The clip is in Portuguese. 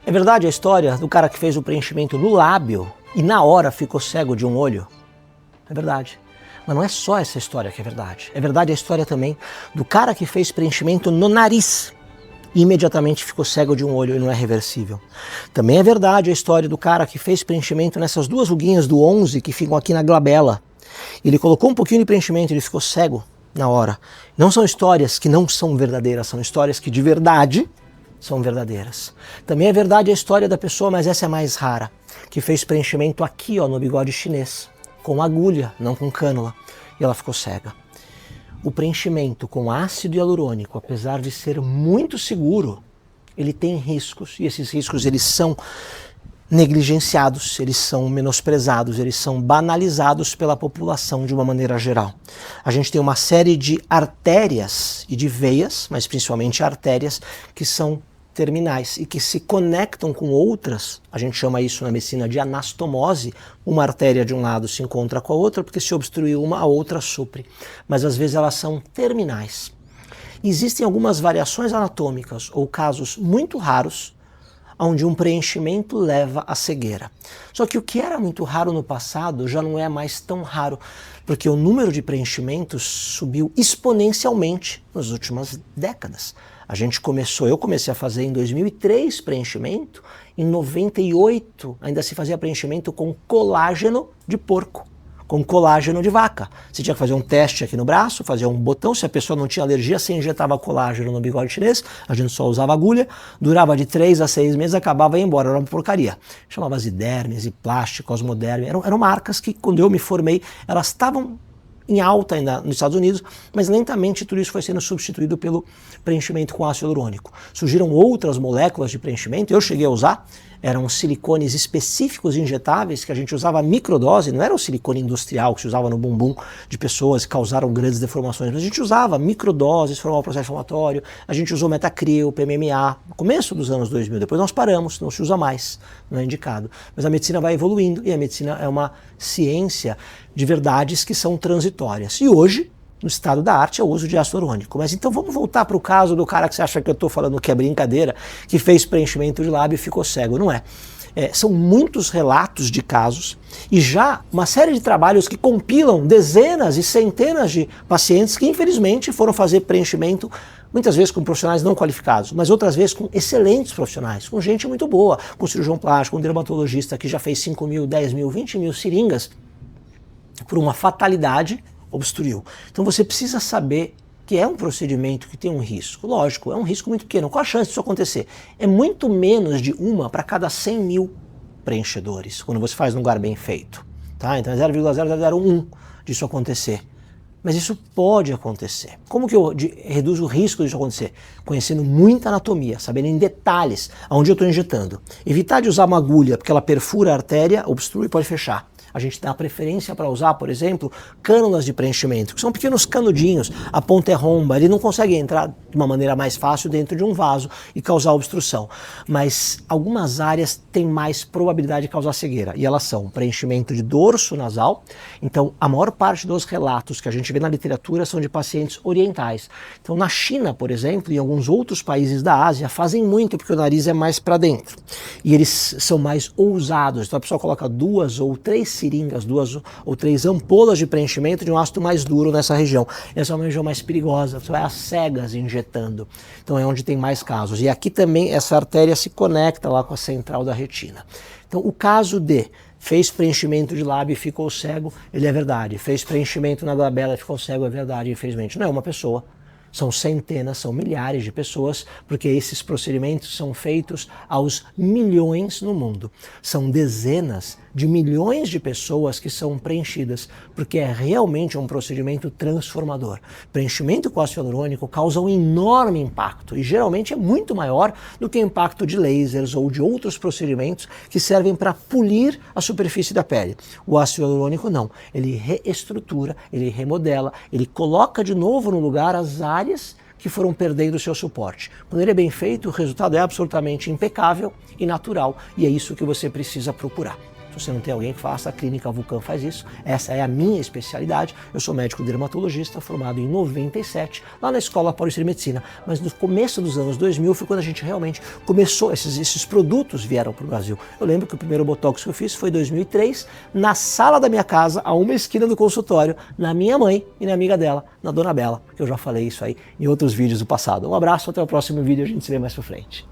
É verdade a história do cara que fez o preenchimento no lábio e na hora ficou cego de um olho? É verdade. Mas não é só essa história que é verdade. É verdade a história também do cara que fez preenchimento no nariz e imediatamente ficou cego de um olho e não é reversível. Também é verdade a história do cara que fez preenchimento nessas duas ruguinhas do 11 que ficam aqui na glabela. Ele colocou um pouquinho de preenchimento e ele ficou cego na hora. Não são histórias que não são verdadeiras, são histórias que de verdade são verdadeiras. Também é verdade a história da pessoa, mas essa é mais rara, que fez preenchimento aqui, ó, no bigode chinês, com agulha, não com cânula, e ela ficou cega. O preenchimento com ácido hialurônico, apesar de ser muito seguro, ele tem riscos, e esses riscos eles são negligenciados, eles são menosprezados, eles são banalizados pela população de uma maneira geral. A gente tem uma série de artérias e de veias, mas principalmente artérias, que são terminais e que se conectam com outras. A gente chama isso na medicina de anastomose. Uma artéria de um lado se encontra com a outra, porque se obstruir uma, a outra supre. Mas às vezes elas são terminais. Existem algumas variações anatômicas ou casos muito raros onde um preenchimento leva à cegueira. Só que o que era muito raro no passado já não é mais tão raro, porque o número de preenchimentos subiu exponencialmente nas últimas décadas. Eu comecei a fazer em 2003 preenchimento, em 98 ainda se fazia preenchimento com colágeno de porco, com colágeno de vaca. Você tinha que fazer um teste aqui no braço, fazer um botão, se a pessoa não tinha alergia, você injetava colágeno no bigode chinês, a gente só usava agulha, durava de 3 a 6 meses, acabava e ia embora, era uma porcaria. Chamava Ziderme, Ziplástico, Osmoderme, eram marcas que quando eu me formei, elas estavam em alta ainda nos Estados Unidos, mas lentamente tudo isso foi sendo substituído pelo preenchimento com ácido hialurônico. Surgiram outras moléculas de preenchimento, eu cheguei a usar, eram silicones específicos injetáveis que a gente usava microdose, não era o silicone industrial que se usava no bumbum de pessoas que causaram grandes deformações, mas a gente usava microdoses, formava o processo inflamatório, a gente usou metacril, PMMA, no começo dos anos 2000, depois nós paramos, não se usa mais, não é indicado. Mas a medicina vai evoluindo e a medicina é uma ciência de verdades que são transitórias. E hoje, no estado da arte, é o uso de ácido hialurônico. Mas então vamos voltar para o caso do cara que você acha que eu estou falando que é brincadeira, que fez preenchimento de lábio e ficou cego. Não é. São muitos relatos de casos e já uma série de trabalhos que compilam dezenas e centenas de pacientes que infelizmente foram fazer preenchimento muitas vezes com profissionais não qualificados, mas outras vezes com excelentes profissionais, com gente muito boa, com cirurgião plástico, com dermatologista que já fez 5 mil, 10 mil, 20 mil seringas, por uma fatalidade obstruiu. Então você precisa saber que é um procedimento que tem um risco. Lógico, é um risco muito pequeno. Qual a chance disso acontecer? É muito menos de uma para cada 100 mil preenchedores, quando você faz num lugar bem feito. Tá? Então é 0,0001 disso acontecer. Mas isso pode acontecer. Como que eu reduzo o risco disso acontecer? Conhecendo muita anatomia, sabendo em detalhes aonde eu estou injetando. Evitar de usar uma agulha, porque ela perfura a artéria, obstrui e pode fechar. A gente dá preferência para usar, por exemplo, cânulas de preenchimento, que são pequenos canudinhos, a ponta é romba, ele não consegue entrar de uma maneira mais fácil dentro de um vaso e causar obstrução. Mas algumas áreas têm mais probabilidade de causar cegueira, e elas são preenchimento de dorso nasal. Então, a maior parte dos relatos que a gente vê na literatura são de pacientes orientais. Então, na China, por exemplo, e em alguns outros países da Ásia, fazem muito, porque o nariz é mais para dentro. E eles são mais ousados. Então, a pessoa coloca 2 ou 3 seringas, 2 ou 3 ampolas de preenchimento de um ácido mais duro nessa região. Essa é uma região mais perigosa, você vai às cegas injetando. Então é onde tem mais casos. E aqui também essa artéria se conecta lá com a central da retina. Então o caso de fez preenchimento de lábio e ficou cego, ele é verdade. Fez preenchimento na glabela e ficou cego, é verdade, infelizmente. Não é uma pessoa. São centenas, são milhares de pessoas, porque esses procedimentos são feitos aos milhões no mundo. São dezenas de milhões de pessoas que são preenchidas, porque é realmente um procedimento transformador. Preenchimento com ácido hialurônico causa um enorme impacto e geralmente é muito maior do que o impacto de lasers ou de outros procedimentos que servem para polir a superfície da pele. O ácido hialurônico não, ele reestrutura, ele remodela, ele coloca de novo no lugar as áreas que foram perdendo o seu suporte. Quando ele é bem feito, o resultado é absolutamente impecável e natural, e é isso que você precisa procurar. Se você não tem alguém que faça, a Clínica Vulcan faz isso. Essa é a minha especialidade. Eu sou médico dermatologista, formado em 97, lá na Escola Paulista de Medicina. Mas no começo dos anos 2000 foi quando a gente realmente começou, esses produtos vieram para o Brasil. Eu lembro que o primeiro Botox que eu fiz foi em 2003, na sala da minha casa, a uma esquina do consultório, na minha mãe e na amiga dela, na Dona Bela, que eu já falei isso aí em outros vídeos do passado. Um abraço, até o próximo vídeo, a gente se vê mais pra frente.